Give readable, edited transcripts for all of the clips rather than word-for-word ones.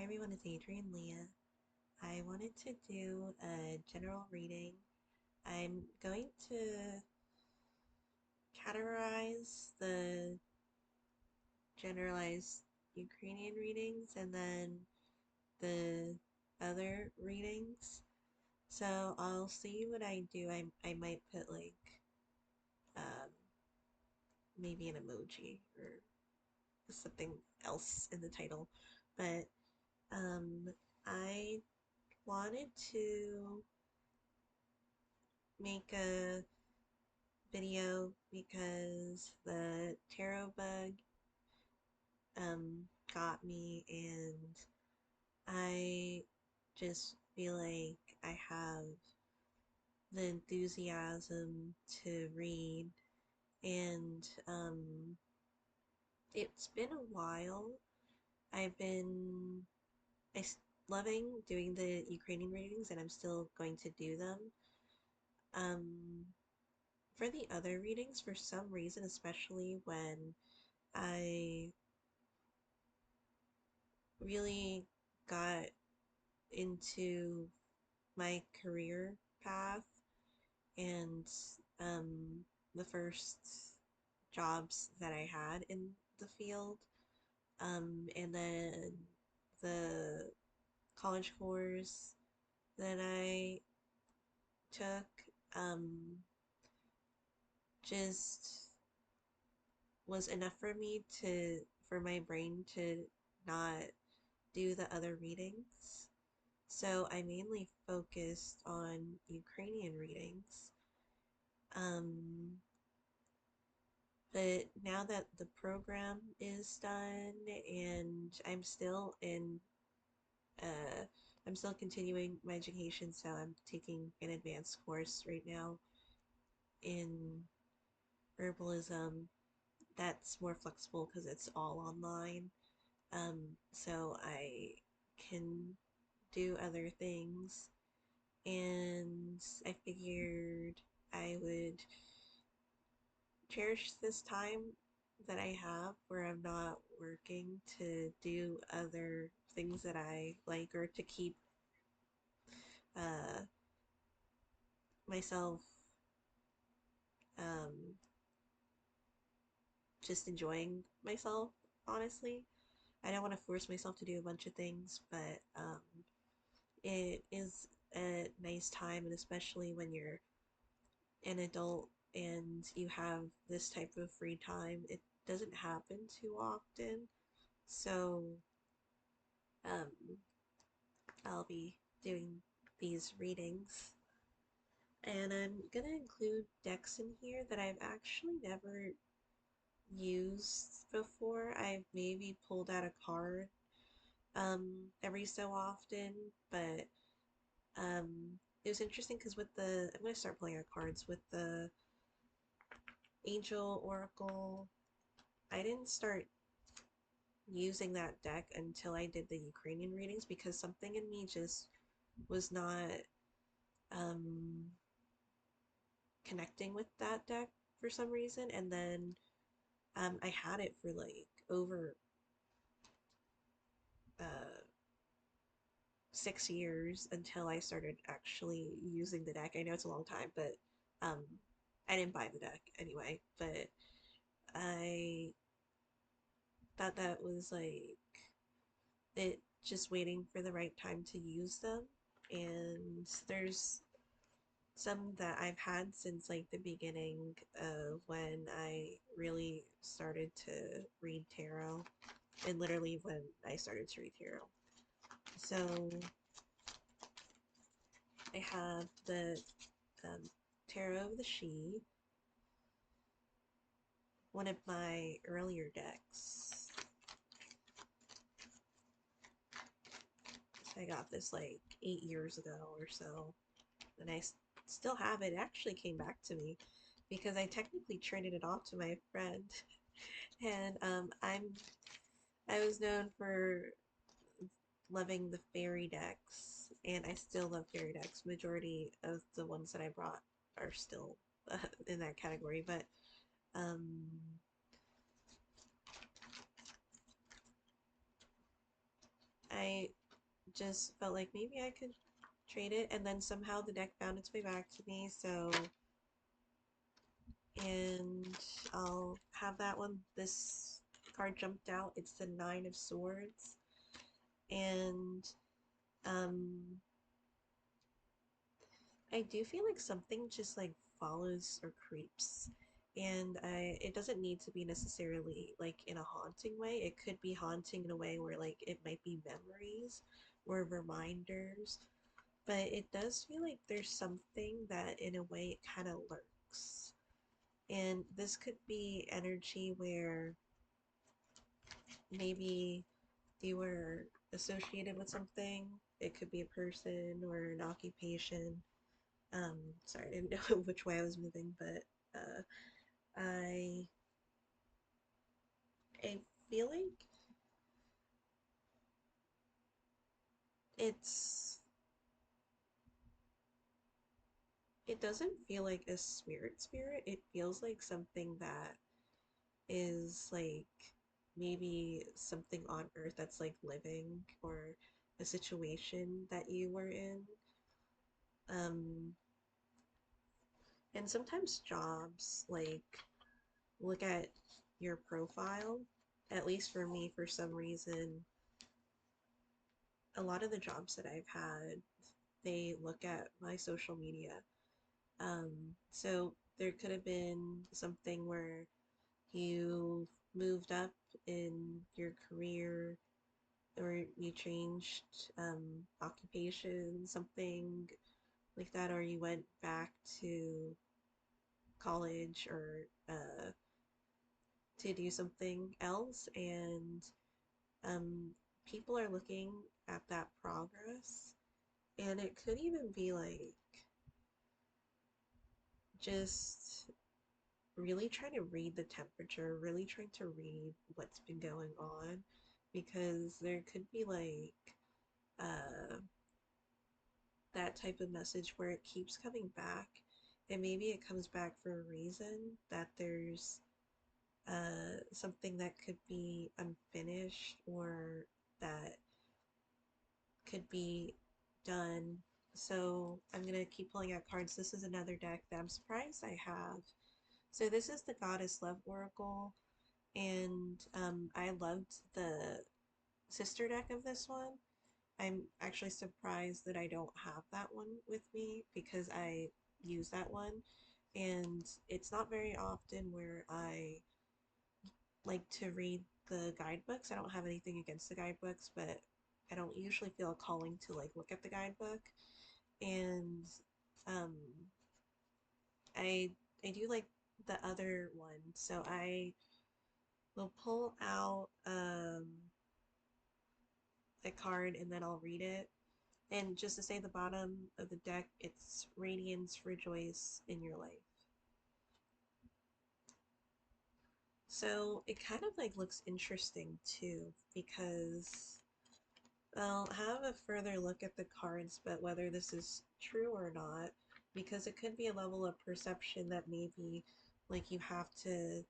everyone, it's Adrian Leah. I wanted to do a general reading. I'm going to categorize the generalized Ukrainian readings and then the other readings. So I'll see what I do. I might put like um, maybe an emoji or something else in the title. But um, I wanted to make a video because the tarot bug got me, and I just feel like I have the enthusiasm to read, and it's been a while. I've been loving doing the Ukrainian readings, and I'm still going to do them. Um, for the other readings, for some reason, especially when I really got into my career path and um, the first jobs that I had in the field, and then the college course that I took, um, just was enough for me for my brain to not do the other readings. So I mainly focused on Ukrainian readings. Um, but now that the program is done and uh, I'm still continuing my education, so I'm taking an advanced course right now in herbalism. That's more flexible because it's all online. So I can do other things, and I figured I would cherish this time that I have where I'm not working to do other things that I like, or to keep uh, myself um, just enjoying myself, honestly. I don't want to force myself to do a bunch of things, but it is a nice time, and especially when you're an adult and you have this type of free time, it doesn't happen too often. So um, I'll be doing these readings. And I'm gonna include decks in here that I've actually never used before. I've maybe pulled out a card every so often, but it was interesting because I'm gonna start pulling out cards with the Angel Oracle. I didn't start using that deck until I did the Ukrainian readings because something in me just was not um, connecting with that deck for some reason. And then I had it for like over uh, 6 years until I started actually using the deck. I know it's a long time, but um, I didn't buy the deck anyway. But I thought that was like it just waiting for the right time to use them. And there's some that I've had since like the beginning of when I really started to read tarot, and literally when I started to read tarot. So I have the Tarot of the She, one of my earlier decks. I got this like 8 years ago or so, and I still have it. It actually came back to me because I technically traded it off to my friend, and I was known for loving the fairy decks, and I still love fairy decks. Majority of the ones that I brought are still in that category, but um, I just felt like maybe I could trade it, and then somehow the deck found its way back to me, so and I'll have that one. This card jumped out. It's the Nine of Swords, and um I do feel like something just like follows or creeps. And it doesn't need to be necessarily like in a haunting way. It could be haunting in a way where like it might be memories or reminders. But it does feel like there's something that in a way it kind of lurks. And this could be energy where maybe you were associated with something. It could be a person or an occupation. Sorry, I didn't know which way I was moving, but I I feel like it's it doesn't feel like a spirit. It feels like something that is like maybe something on Earth that's like living or a situation that you were in. Um, and sometimes jobs like look at your profile. At least for me, for some reason, a lot of the jobs that I've had, they look at my social media. Um, so there could have been something where you moved up in your career or you changed occupation, something like that, or you went back to college or to do something else, and um, people are looking at that progress, and it could even be like just really trying to read the temperature, really trying to read what's been going on, because there could be like uh, that type of message where it keeps coming back, and maybe it comes back for a reason, that there's something that could be unfinished or that could be done. So I'm gonna keep pulling out cards. This is another deck that I'm surprised I have. So this is the Goddess Love Oracle, and I loved the sister deck of this one. I'm actually surprised that I don't have that one with me because I use that one, and it's not very often where I like to read the guidebooks. I don't have anything against the guidebooks, but I don't usually feel a calling to like look at the guidebook. And um, I I do like the other one, so I will pull out a card and then I'll read it. And just to say the bottom of the deck, it's Radiance, Rejoice in Your Life. So it kind of like looks interesting too, because I'll have a further look at the cards, but whether this is true or not, because it could be a level of perception that maybe like you have to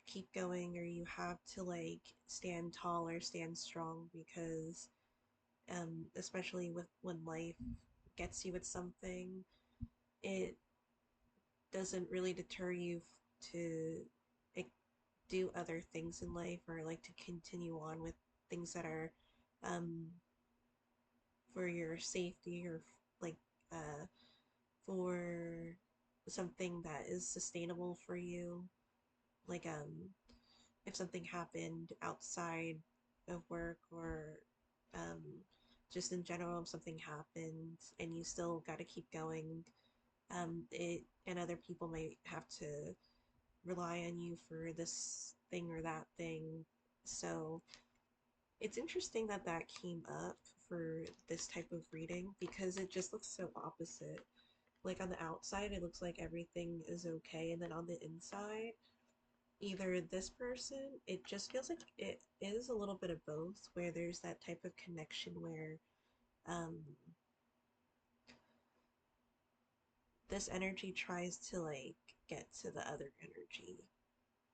keep going, or you have to like stand tall or stand strong, because especially with when life gets you with something, it doesn't really deter you to like do other things in life, or like to continue on with things that are um for your safety, or like uh for something that is sustainable for you, like if something happened outside of work, or um just in general, if something happened and you still got to keep going, it and other people might have to rely on you for this thing or that thing. So it's interesting that that came up for this type of reading, because it just looks so opposite. Like on the outside, it looks like everything is okay, and then on the inside, either this person, it just feels like it is a little bit of both, where there's that type of connection where um, this energy tries to like get to the other energy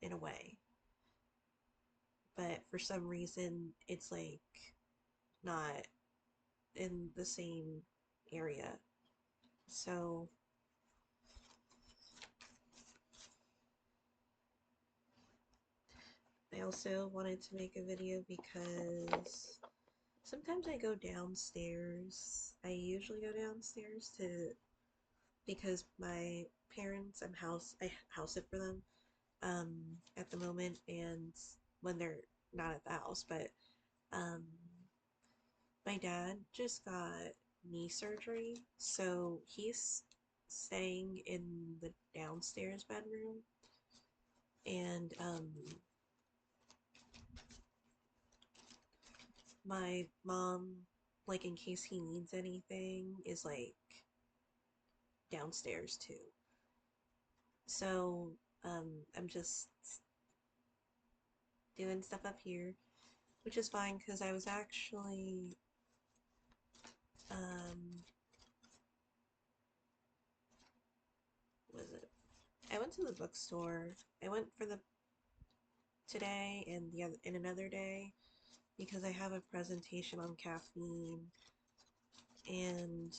in a way, but for some reason, it's like not. in the same area. So I also wanted to make a video because sometimes I go downstairs. I usually go downstairs to because my parents, I house sit for them at the moment, and when they're not at the house, but um my dad just got knee surgery, so he's staying in the downstairs bedroom, and my mom, like in case he needs anything, is like downstairs too. So I'm just doing stuff up here, which is fine because I was actually um what was it? I went to the bookstore. I went for the today and the other and another day because I have a presentation on caffeine, and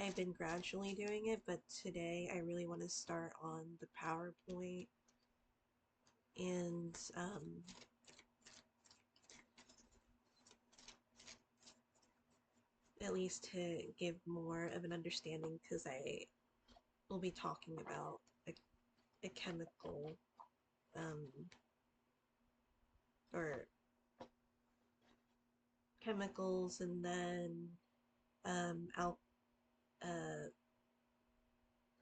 I've been gradually doing it, but today I really want to start on the PowerPoint, and at least to give more of an understanding because I will be talking about a chemical um, or chemicals, and then al uh,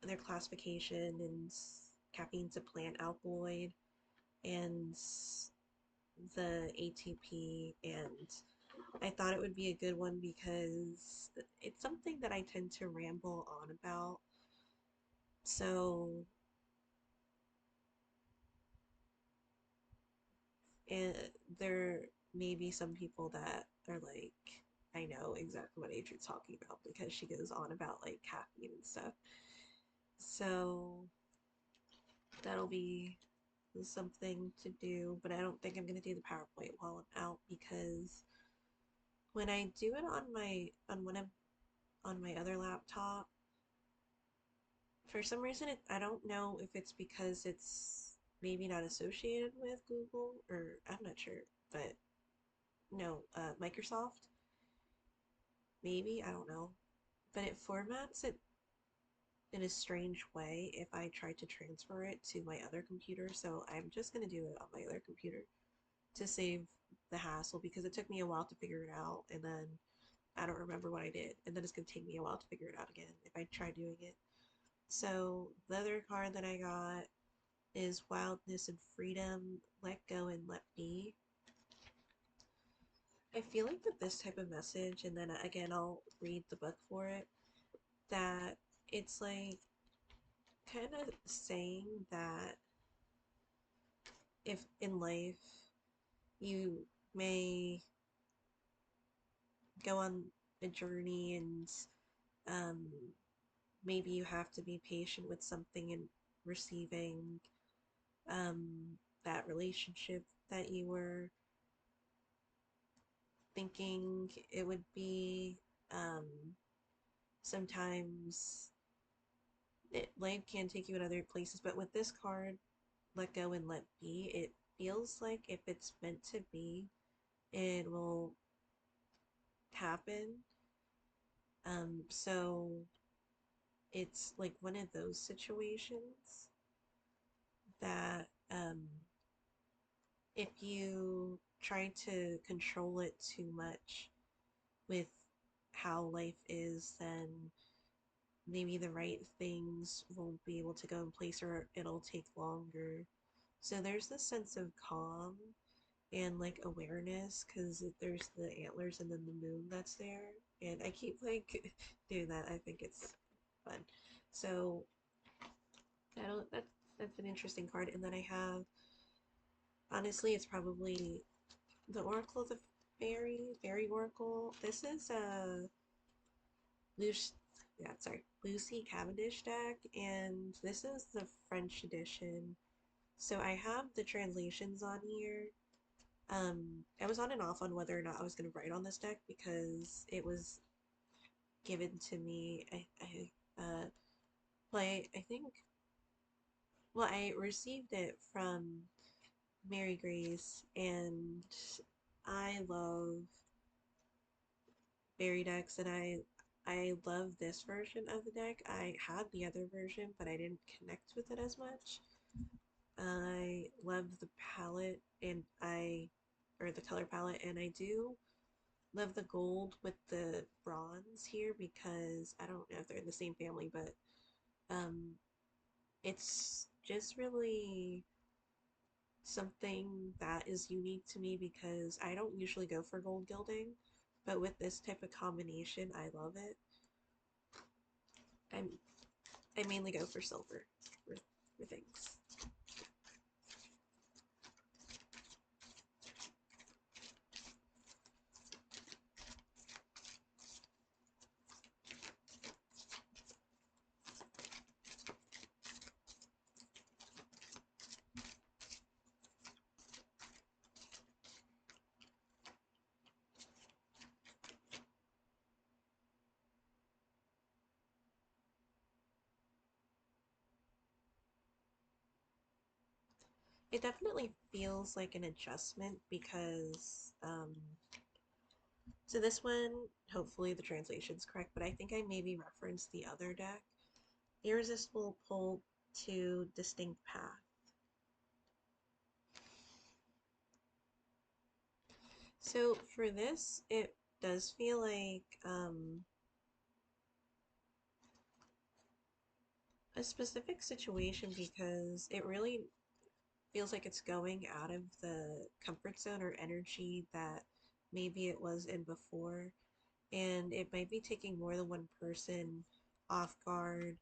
their classification, and caffeine's a plant alkaloid, and the ATP, and I thought it would be a good one because it's something that I tend to ramble on about. So, and there may be some people that are like, I know exactly what Adrian's talking about because she goes on about like caffeine and stuff. So that'll be something to do, but I don't think I'm gonna do the PowerPoint while I'm out because when I do it on my other laptop, for some reason I don't know if it's because it's maybe not associated with Google, or I'm not sure, but no, Microsoft, maybe, I don't know, but it formats it in a strange way if I try to transfer it to my other computer. So I'm just gonna do it on my other computer to save the hassle because it took me a while to figure it out, and then I don't remember what I did, and then it's gonna take me a while to figure it out again if I try doing it. So the other card that I got is Wildness and Freedom, Let Go and Let Be. I feel like with this type of message, and then again I'll read the book for it, that it's like kind of saying that if in life you may go on a journey, and um, maybe you have to be patient with something and receiving um, that relationship that you were thinking it would be. Um, Sometimes life can take you in other places, but with this card, Let Go and Let Be, it feels like if it's meant to be, it will happen. So it's like one of those situations that if you try to control it too much with how life is, then maybe the right things won't be able to go in place, or it'll take longer. So there's this sense of calm and like awareness because there's the antlers and then the moon that's there. And I keep like doing that. I think it's fun. So I don't that's an interesting card. And then I have, honestly, it's probably the Oracle of the Fairy Oracle. This is a Lucy, yeah, sorry, Lucy Cavendish deck, and this is the French edition. So I have the translations on here, I was on and off on whether or not I was going to write on this deck because it was given to me. I think, well, I received it from Mary Grace, and I love fairy decks, and I love this version of the deck. I had the other version, but I didn't connect with it as much. I love the palette, or the color palette, and I do love the gold with the bronze here because I don't know if they're in the same family, but um, it's just really something that is unique to me because I don't usually go for gold gilding, but with this type of combination, I love it. I'm I mainly go for silver for things. It definitely feels like an adjustment because so this one, hopefully the translation's correct, but I think I maybe referenced the other deck. Irresistible Pull to Distinct Path. So for this, it does feel like a specific situation because it really feels like it's going out of the comfort zone or energy that maybe it was in before. And it might be taking more than one person off guard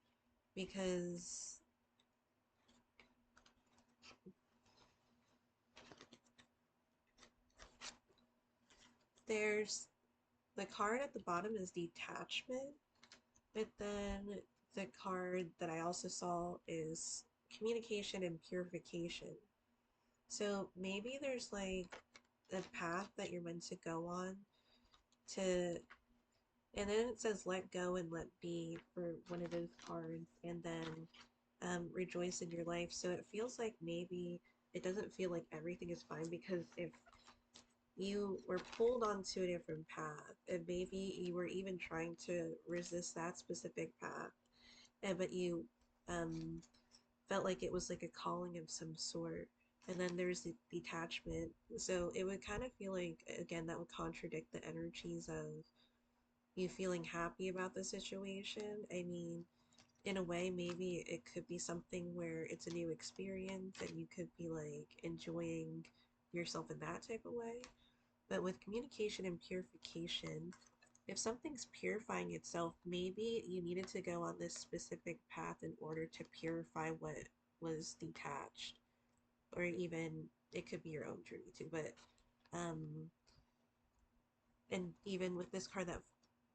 because there's the card at the bottom is detachment, but then the card that I also saw is communication and purification. So maybe there's like a path that you're meant to go on to, and then it says let go and let be for one of those cards, and then rejoice in your life. So it feels like maybe it doesn't feel like everything is fine because if you were pulled onto a different path, and maybe you were even trying to resist that specific path, and but you um, felt like it was like a calling of some sort, and then there's the detachment. So it would kind of feel like, again, that would contradict the energies of you feeling happy about the situation. I mean, in a way, maybe it could be something where it's a new experience and you could be like enjoying yourself in that type of way. But with communication and purification, if something's purifying itself, maybe you needed to go on this specific path in order to purify what was detached. Or even it could be your own journey too. But um and even with this card that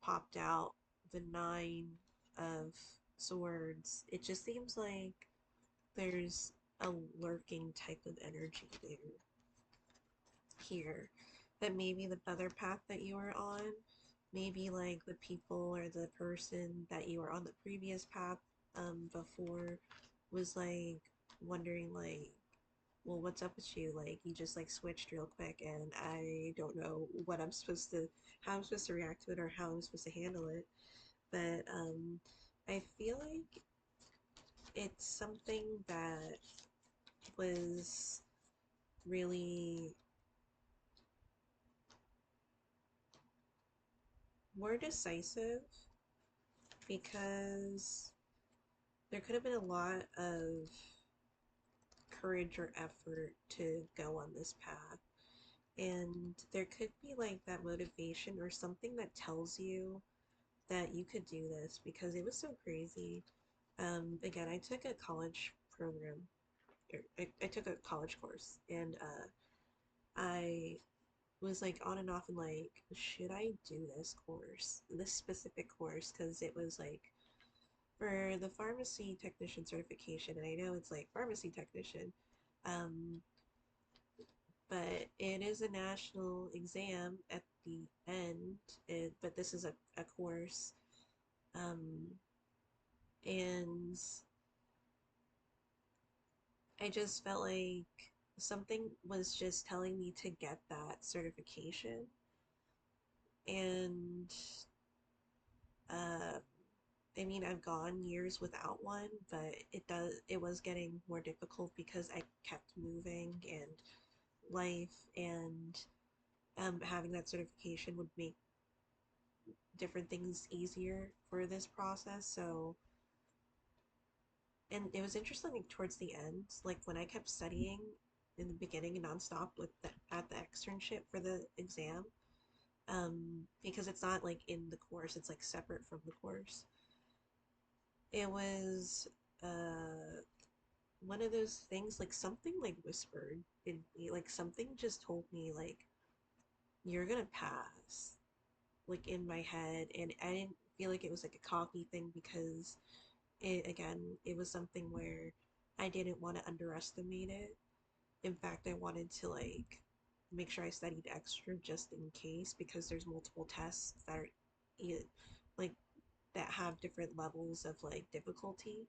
popped out, the nine of swords, it just seems like there's a lurking type of energy there here, that maybe the other path that you were on, maybe like the people or the person that you were on the previous path before was like wondering like, well, what's up with you? Like, you just like switched real quick, and I don't know what I'm supposed to, how I'm supposed to react to it or how I'm supposed to handle it. But I feel like it's something that was really more decisive because there could have been a lot of courage or effort to go on this path. And there could be like that motivation or something that tells you that you could do this because it was so crazy. Again, I took a college program, I took a college course, and I was like on and off and like, should I do this course, this specific course? Because it was like for the pharmacy technician certification, and I know it's like pharmacy technician, um, but it is a national exam at the end. But this is a course, um, and I just felt like something was just telling me to get that certification, and uh, I mean, I've gone years without one, but it was getting more difficult because I kept moving and life, and having that certification would make different things easier for this process. So, and it was interesting, like, towards the end, like when I kept studying in the beginning and nonstop with at the externship for the exam, because it's not like in the course, it's like separate from the course. It was one of those things, like something like whispered in me, like something just told me like you're gonna pass, like in my head, and I didn't feel like it was like a cocky thing because it was something where I didn't want to underestimate it. In fact, I wanted to like make sure I studied extra just in case, because there's multiple tests that are like that have different levels of like difficulty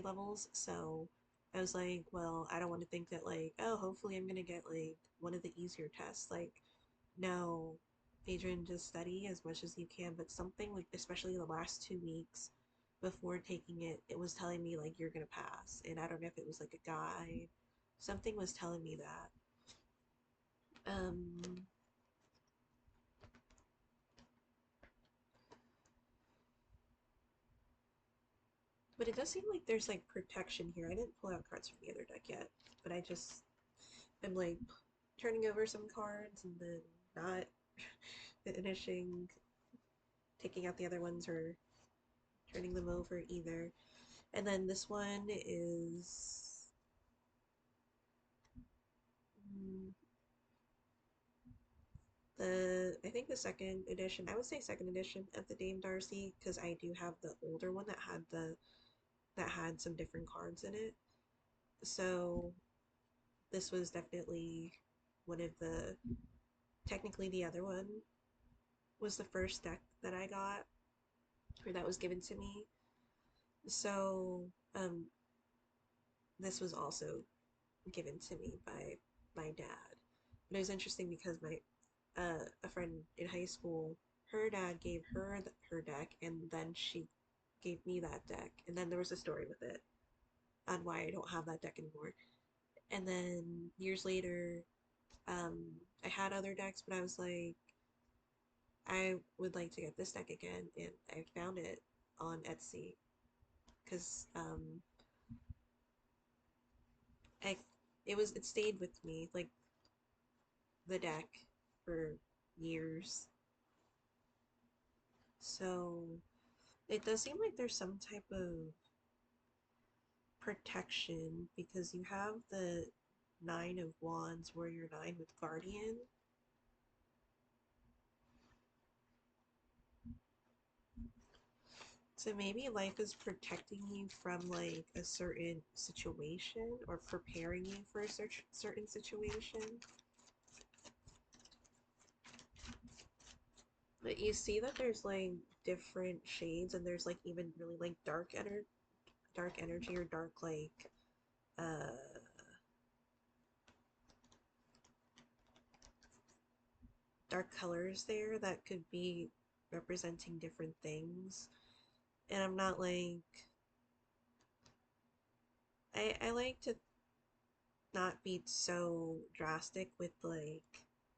levels. So I was like, well, I don't want to think that like, oh, hopefully I'm gonna get like one of the easier tests. Like, no, Adrian, just study as much as you can. But something like, especially the last 2 weeks before taking it, it was telling me like you're gonna pass. And I don't know if it was like a guide. Something was telling me that. Um, but it does seem like there's like protection here. I didn't pull out cards from the other deck yet, but I just am like turning over some cards and then not finishing taking out the other ones or turning them over either. And then this one is mm, I think the second edition. I would say second edition of the Dame Darcy, because I do have the older one that had some different cards in it. So this was definitely one of the technically the other one was the first deck that I got or that was given to me. So this was also given to me by my dad. But it was interesting because my a friend in high school, her dad gave her her deck, and then she gave me that deck, and then there was a story with it on why I don't have that deck anymore. And then years later, I had other decks, but I was like, I would like to get this deck again, and I found it on Etsy because I it stayed with me like the deck for years. So it does seem like there's some type of protection because you have the Nine of Wands where you're nine with Guardian. So maybe life is protecting you from like a certain situation or preparing you for a certain situation. But you see that there's like different shades, and there's like even really like dark energy or dark like uh dark colors there that could be representing different things. And I'm not like I like to not be so drastic with like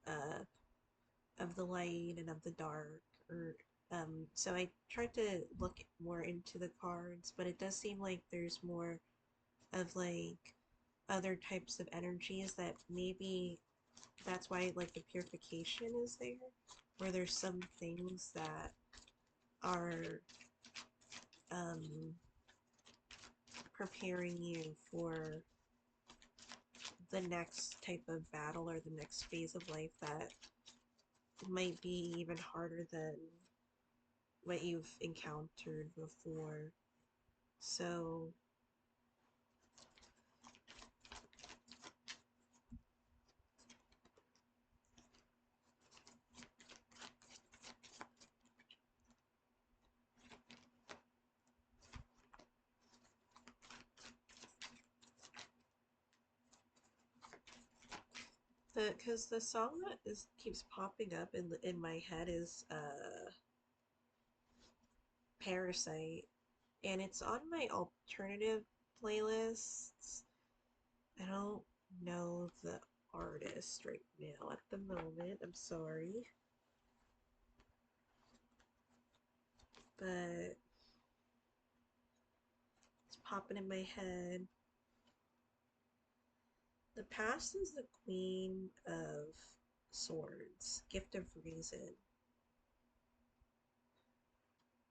uh of the light and of the dark, or so I tried to look more into the cards, but it does seem like there's more of like other types of energies that maybe that's why like the purification is there, where there's some things that are um preparing you for the next type of battle or the next phase of life that might be even harder than what you've encountered before. So The because the song that is keeps popping up in my head is Parasite, and it's on my alternative playlists. I don't know the artist right now at the moment. I'm sorry, but it's popping in my head. The past is the Queen of Swords, Gift of Reason,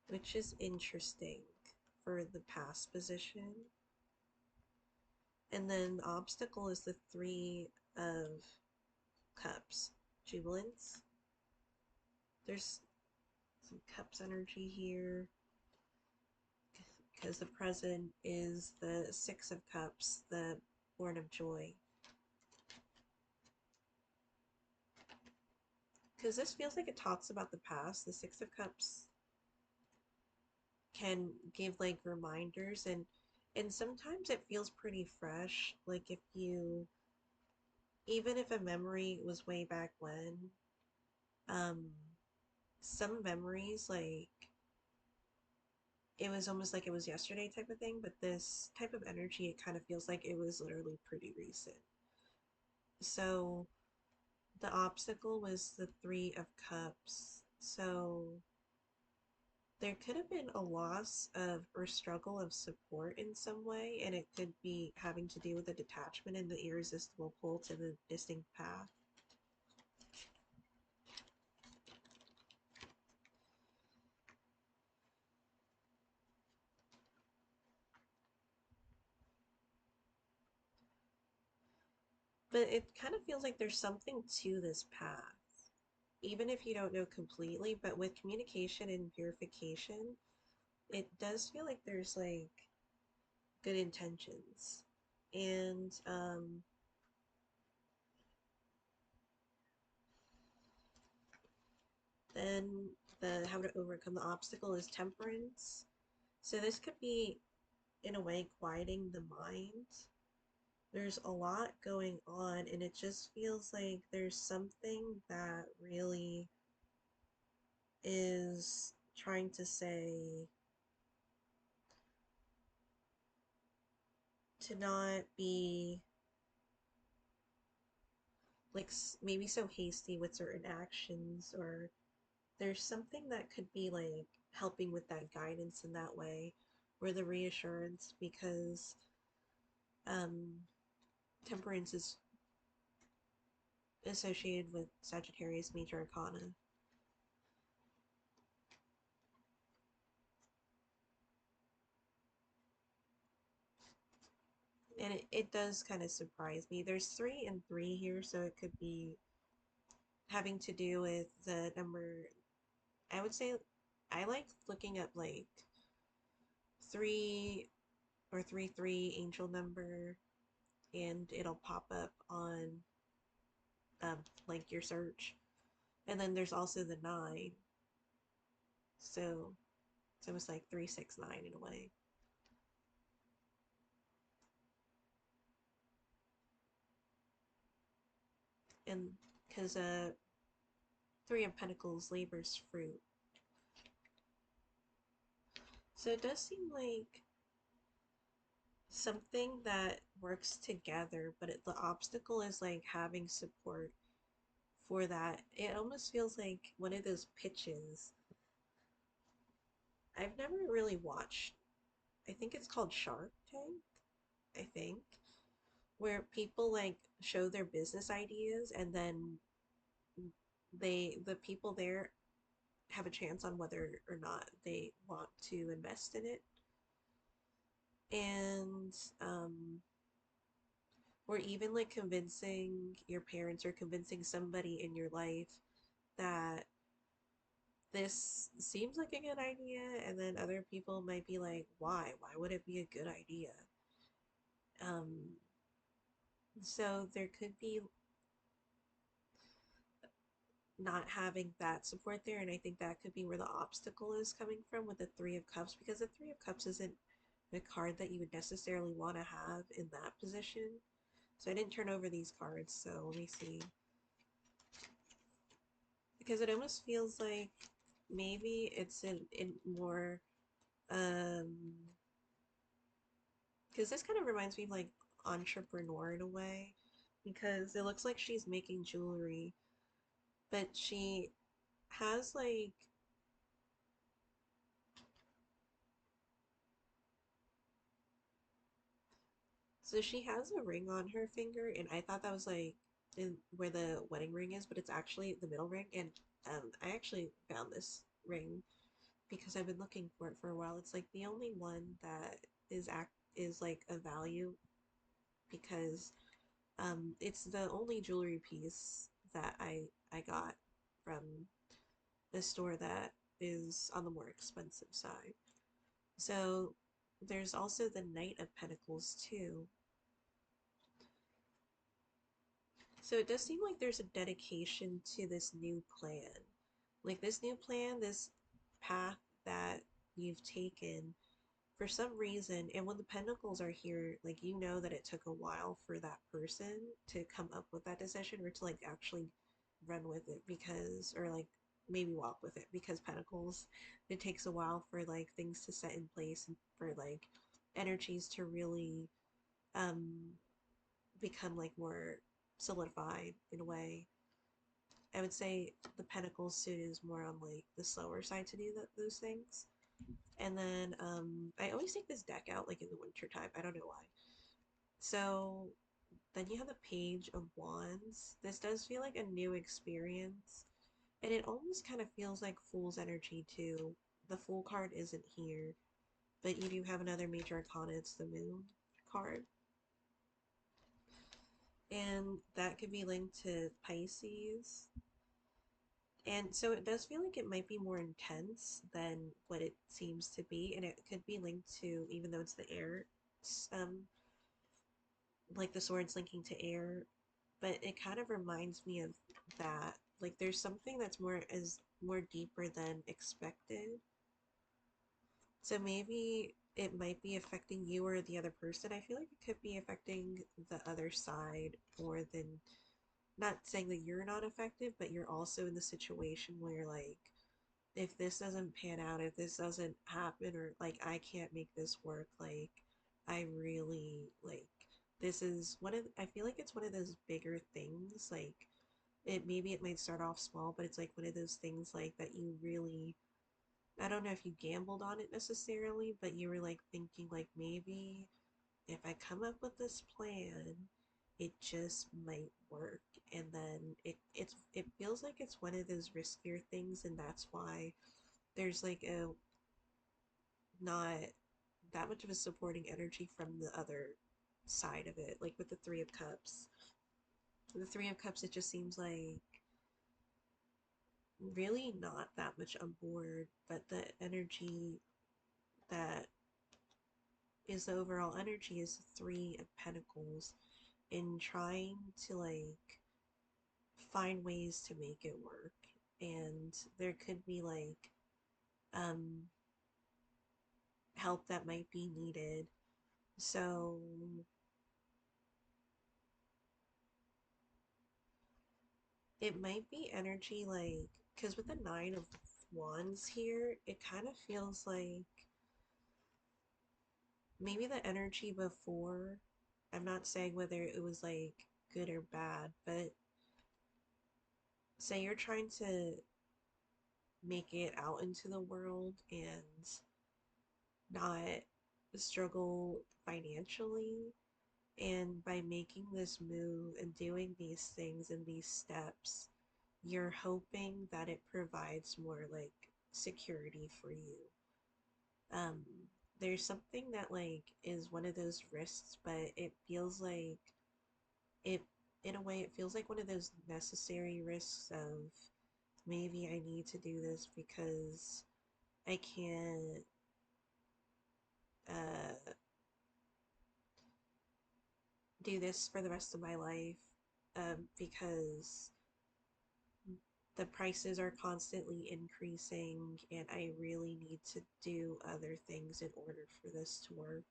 which is interesting for the past position. And then the obstacle is the Three of Cups, Jubilance. There's some Cups energy here because the present is the Six of Cups, the Born of Joy. Because this feels like it talks about the past. The Six of Cups can give like reminders, and sometimes it feels pretty fresh. Like if you, even if a memory was way back when, um, some memories like it was almost like it was yesterday type of thing, but this type of energy, it kind of feels like it was literally pretty recent. So the obstacle was the Three of Cups. So there could have been a loss of or struggle of support in some way, and it could be having to do with the detachment and the irresistible pull to the distinct path. But it kind of feels like there's something to this path, even if you don't know completely, but with communication and purification, it does feel like there's like good intentions. And then the how to overcome the obstacle is temperance. So this could be in a way quieting the mind. There's a lot going on, and it just feels like there's something that really is trying to say to not be like maybe so hasty with certain actions, or there's something that could be like helping with that guidance in that way, or the reassurance, because um temperance is associated with Sagittarius major arcana. And it does kind of surprise me. There's 3 and 3 here, so it could be having to do with the number. I would say I like looking up like 3 or 3 angel number, and it'll pop up on like your search. And then there's also the 9, so it's almost like 369 in a way. And because 3 of Pentacles, labor's fruit. So it does seem like something that works together, but the obstacle is like having support for that. It almost feels like one of those pitches. I've never really watched, I think it's called Shark Tank, I think, where people like show their business ideas, and then the people there have a chance on whether or not they want to invest in it. And or even like convincing your parents or convincing somebody in your life that this seems like a good idea, and then other people might be like, why would it be a good idea? um so there could be not having that support there, and I think that could be where the obstacle is coming from with the 3 of Cups, because the 3 of Cups isn't the card that you would necessarily want to have in that position. So I didn't turn over these cards, so let me see. Because it almost feels like maybe it's in more, um, because this kind of reminds me of like entrepreneur in a way. Because it looks like she's making jewelry, but she has like, so she has a ring on her finger, and I thought that was like in where the wedding ring is, but it's actually the middle ring. And I actually found this ring because I've been looking for it for a while. It's like the only one that is like a value because it's the only jewelry piece that I got from a store that is on the more expensive side. So there's also the Knight of Pentacles too. So it does seem like there's a dedication to this new plan. Like this new plan, this path that you've taken for some reason, and when the pentacles are here, like you know that it took a while for that person to come up with that decision or to like actually run with it because, or like maybe walk with it because pentacles, it takes a while for like things to set in place and for like energies to really um become like more solidified in a way. I would say the pentacles suit is more on like the slower side to do those things. And then I always take this deck out like in the winter time. I don't know why. So then you have the Page of Wands. This does feel like a new experience. And it almost kind of feels like Fool's energy too. The Fool card isn't here, but you do have another major arcana. It's the Moon card. And that could be linked to Pisces. And so it does feel like it might be more intense than what it seems to be. And it could be linked to, even though it's the air, um, like the swords linking to air, but it kind of reminds me of that. Like there's something that's more deeper than expected. So maybe it might be affecting you or the other person. I feel like it could be affecting the other side more than, not saying that you're not affected, but you're also in the situation where you're like, if this doesn't pan out, if this doesn't happen, or like I can't make this work, like I really like this is one of, I feel like it's one of those bigger things. Like it, maybe it might start off small, but it's like one of those things like that you really, I don't know if you gambled on it necessarily, but you were like thinking like maybe if I come up with this plan, it just might work. And then it feels like it's one of those riskier things, and that's why there's like a not that much of a supporting energy from the other side of it. Like with the Three of Cups. The Three of Cups, it just seems like really not that much on board, but the energy that is the overall energy is the Three of Pentacles in trying to like find ways to make it work. And there could be like um help that might be needed. So it might be energy like, because with the Nine of Wands here, it kind of feels like maybe the energy before, I'm not saying whether it was like good or bad, but say you're trying to make it out into the world and not struggle financially. And by making this move and doing these things and these steps, you're hoping that it provides more like security for you. Um, there's something that like is one of those risks, but it feels like it, in a way, it feels like one of those necessary risks of maybe I need to do this because I can't do this for the rest of my life because the prices are constantly increasing and I really need to do other things in order for this to work.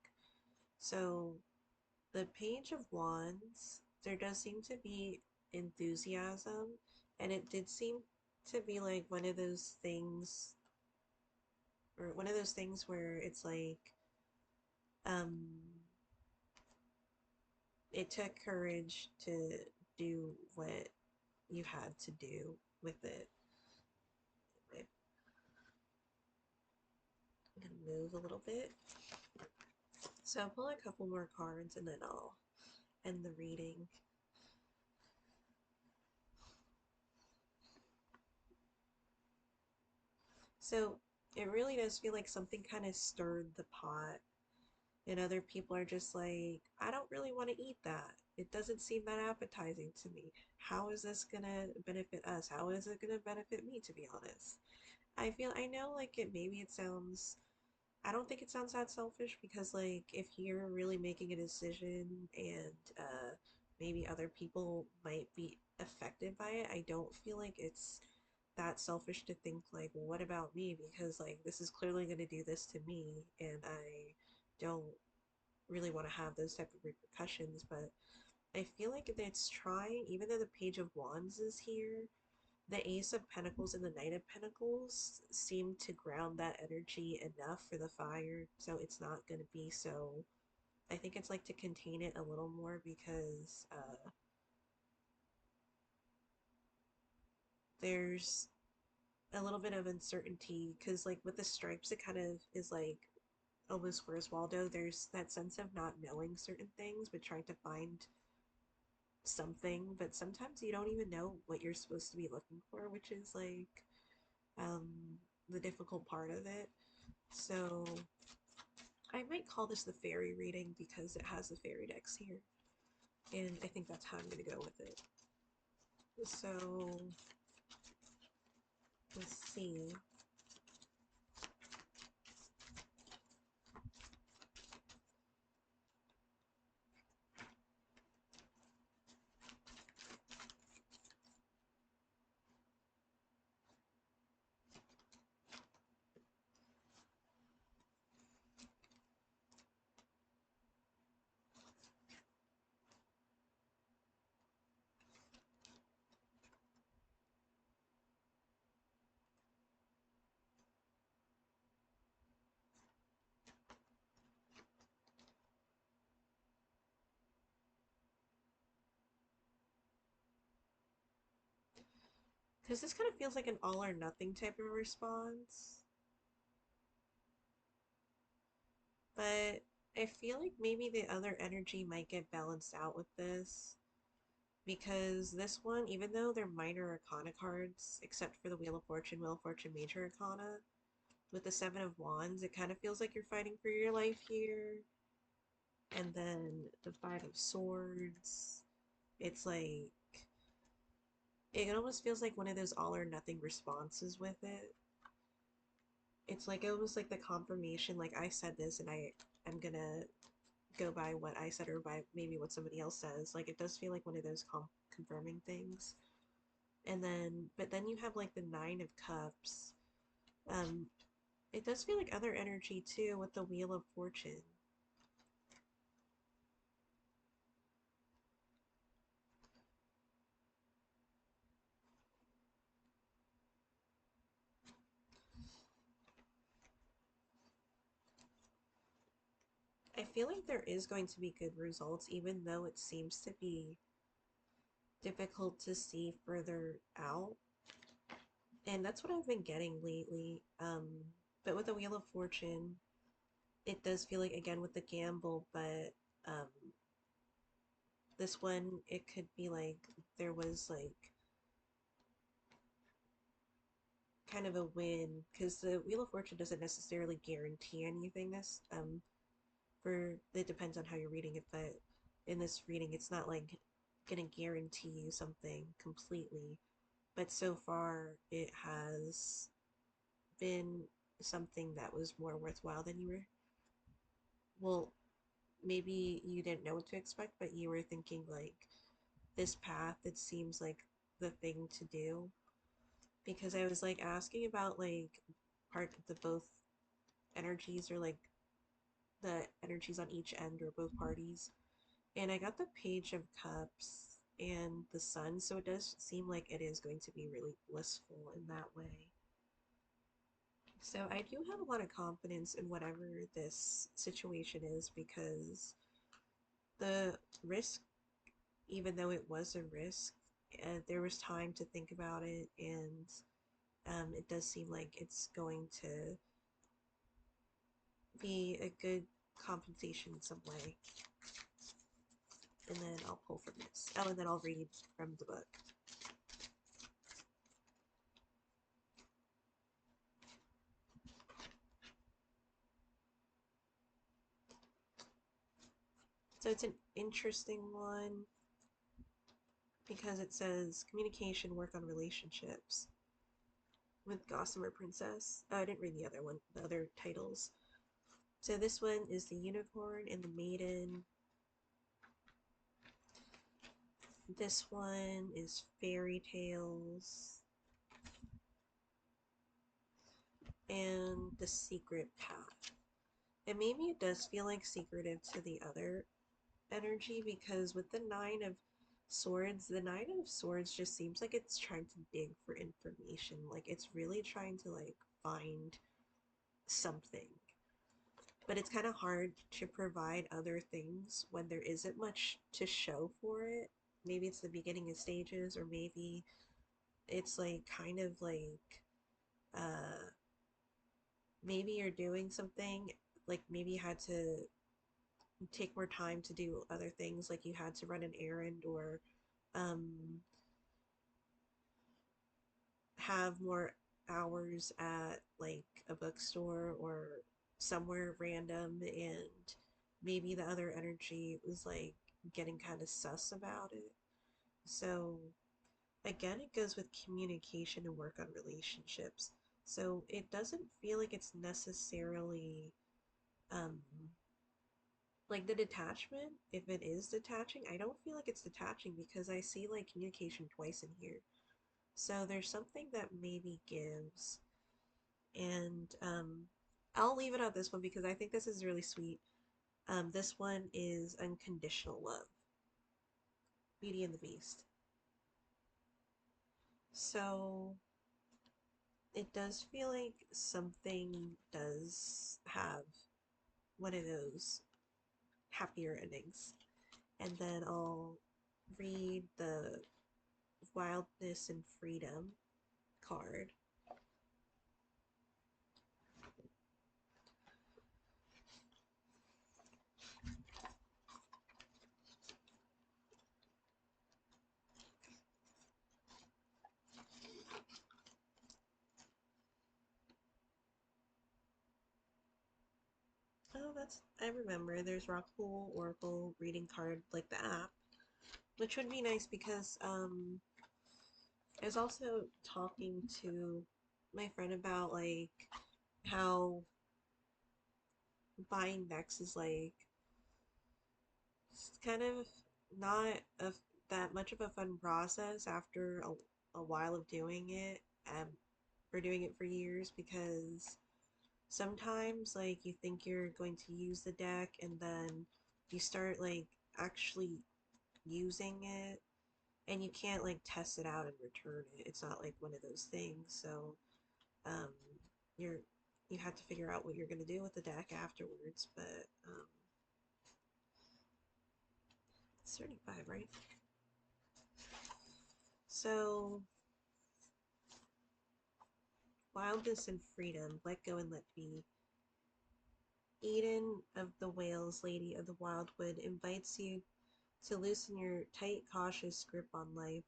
So The Page of Wands, there does seem to be enthusiasm, and it did seem to be like one of those things, or one of those things where it's like, um, it took courage to do what you had to do with it. I'm gonna move a little bit. So I'll pull a couple more cards and then I'll end the reading. So it really does feel like something kind of stirred the pot, and other people are just like, I don't really want to eat that. It doesn't seem that appetizing to me. How is this gonna benefit us? How is it gonna benefit me, to be honest? I know like it sounds, I don't think it sounds that selfish because like if you're really making a decision and maybe other people might be affected by it, I don't feel like it's that selfish to think like, well, what about me? Because like this is clearly going to do this to me, and I don't really want to have those type of repercussions. But I feel like it's trying, even though the Page of Wands is here, the Ace of Pentacles and the Knight of Pentacles seem to ground that energy enough for the fire, so it's not going to be so. I think it's like to contain it a little more because there's a little bit of uncertainty. Because, like, with the stripes, it kind of is like almost where's Waldo. There's that sense of not knowing certain things, but trying to find something. But sometimes you don't even know what you're supposed to be looking for, which is like um, the difficult part of it. So I might call this the fairy reading because it has the fairy decks here. And I think that's how I'm going to go with it. So let's see. Because this kind of feels like an all or nothing type of response. But I feel like maybe the other energy might get balanced out with this. Because this one, even though they're minor arcana cards, except for the Wheel of Fortune Major Arcana, with the Seven of Wands, it kind of feels like you're fighting for your life here. And then the Five of Swords, it's like, it almost feels like one of those all or nothing responses with it. It's like almost like the confirmation, like I said this and I'm gonna go by what I said or by maybe what somebody else says. Like it does feel like one of those confirming things. And then, but then you have like the Nine of Cups. Um, it does feel like other energy too with the Wheel of Fortune. I feel like there is going to be good results, even though it seems to be difficult to see further out. And that's what I've been getting lately. But with the Wheel of Fortune, it does feel like, again, with the gamble, but um, this one, it could be like there was like kind of a win because the Wheel of Fortune doesn't necessarily guarantee anything. For it depends on how you're reading it, but in this reading, it's not like gonna guarantee you something completely. But so far, it has been something that was more worthwhile than you were. Well, maybe you didn't know what to expect, but you were thinking like this path, it seems like the thing to do. Because I was like asking about like part of the both energies or like the energies on each end or both parties. And I got the Page of Cups and the Sun, so it does seem like it is going to be really blissful in that way. So I do have a lot of confidence in whatever this situation is because the risk, even though it was a risk, there was time to think about it, and it does seem like it's going to be a good compensation in some way. And then I'll pull from this. Oh, and then I'll read from the book. So it's an interesting one because it says communication, work on relationships with Gossamer Princess. Oh, I didn't read the other one, the other titles. So this one is the Unicorn and the Maiden. This one is Fairy Tales. And the Secret Path. And maybe it does feel like secretive to the other energy because with the Nine of Swords just seems like it's trying to dig for information. Like it's really trying to like find something. But it's kind of hard to provide other things when there isn't much to show for it. Maybe it's the beginning of stages, or maybe it's like kind of like uh maybe you're doing something, like maybe you had to take more time to do other things, like you had to run an errand or um have more hours at like a bookstore or somewhere random, and maybe the other energy was like getting kind of sus about it. So again, it goes with communication and work on relationships. So it doesn't feel like it's necessarily um like the detachment. If it is detaching, I don't feel like it's detaching because I see like communication twice in here. So there's something that maybe gives. And I'll leave it at this one because I think this is really sweet. This one is Unconditional Love, Beauty and the Beast. So it does feel like something does have one of those happier endings. And then I'll read the Wildness and Freedom card. Oh, I remember there's Rockpool Oracle reading card, like the app, which would be nice because I was also talking to my friend about like how buying decks is like it's kind of not a, that much of a fun process after a while of doing it, um, or doing it for years, because sometimes like you think you're going to use the deck and then you start like actually using it and you can't like test it out and return it. It's not like one of those things. So um, you're you have to figure out what you're going to do with the deck afterwards. But 35, right? So wildness and freedom, let go and let be. Eden of the Whales, Lady of the Wildwood, invites you to loosen your tight, cautious grip on life.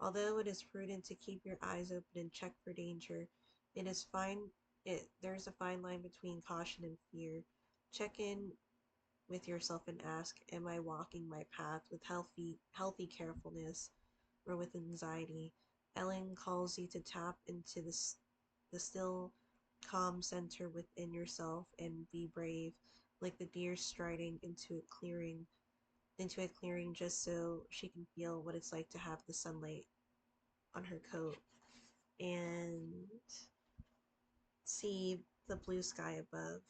Although it is prudent to keep your eyes open and check for danger, it is fine. There is a fine line between caution and fear. Check in with yourself and ask, am I walking my path with healthy carefulness or with anxiety? Ellen calls you to tap into the still, calm center within yourself and be brave, like the deer striding into a clearing just so she can feel what it's like to have the sunlight on her coat and see the blue sky above,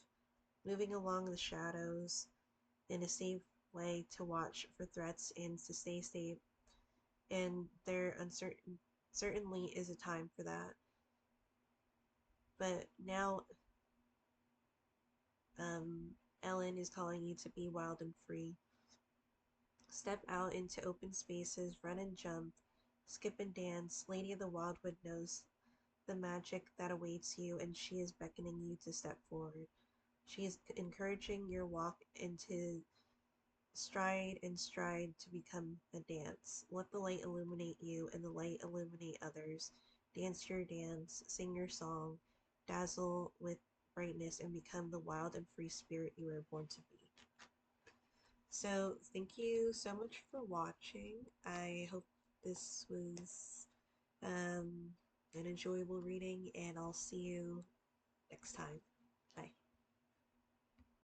moving along the shadows in a safe way to watch for threats and to stay safe. And there certainly is a time for that. But now, um, Ellen is calling you to be wild and free. Step out into open spaces, run and jump, skip and dance. Lady of the Wildwood knows the magic that awaits you, and she is beckoning you to step forward. She is encouraging your walk into stride and stride to become a dance. Let the light illuminate you and the light illuminate others. Dance your dance, sing your song, dazzle with brightness, and become the wild and free spirit you were born to be. So, thank you so much for watching. I hope this was an enjoyable reading, and I'll see you next time. Bye.